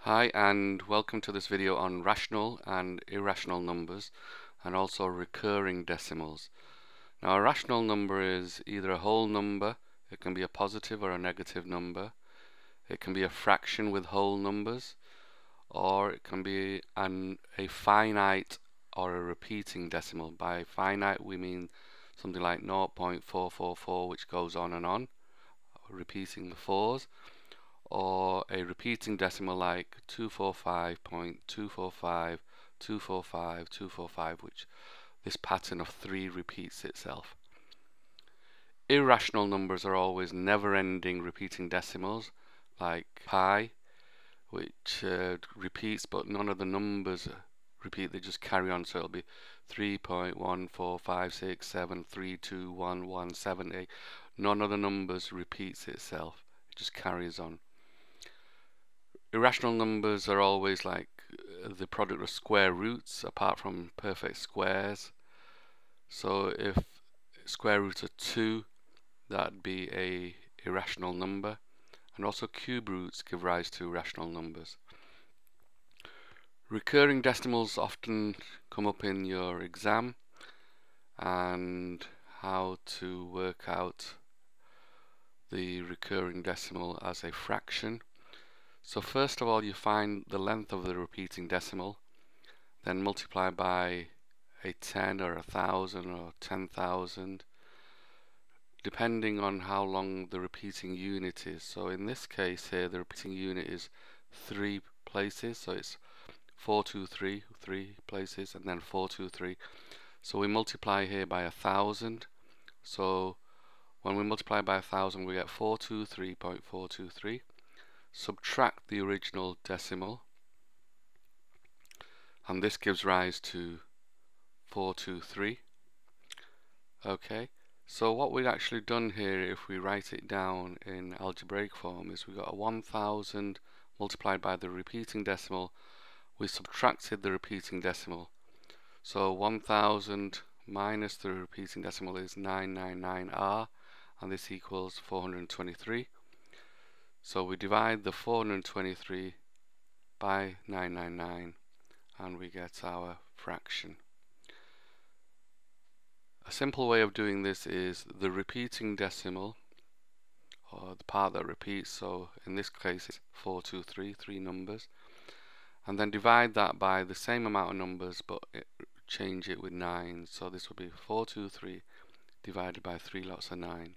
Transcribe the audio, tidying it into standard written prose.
Hi and welcome to this video on rational and irrational numbers and also recurring decimals. Now a rational number is either a whole number, it can be a positive or a negative number, it can be a fraction with whole numbers, or it can be a finite or a repeating decimal. By finite we mean something like 0.444, which goes on, repeating the fours, or a repeating decimal like 245.245.245.245, which this pattern of 3 repeats itself. Irrational numbers are always never-ending repeating decimals like pi, which repeats, but none of the numbers repeat, they just carry on, so it'll be 3.14567321178. None of the numbers repeats itself, it just carries on. Irrational numbers are always like the product of square roots apart from perfect squares. So if square root of 2, that'd be a irrational number, and also cube roots give rise to irrational numbers. Recurring decimals often come up in your exam, and how to work out the recurring decimal as a fraction. So first of all, you find the length of the repeating decimal, then multiply by a 10 or 1,000 or 10,000, depending on how long the repeating unit is. So in this case here, the repeating unit is 3 places, so it's 423, 3 places, and then 423. So we multiply here by 1,000. So when we multiply by 1,000, we get 423.423. Subtract the original decimal, and this gives rise to 423. Okay, so what we've actually done here, if we write it down in algebraic form, is we got a 1000 multiplied by the repeating decimal. We subtracted the repeating decimal, so 1000 minus the repeating decimal is 999r, and this equals 423. So we divide the 423 by 999 and we get our fraction. A simple way of doing this is the repeating decimal, or the part that repeats, so in this case it's 423, 3 numbers, and then divide that by the same amount of numbers but change it with 9, so this would be 423 divided by 3 lots of 9.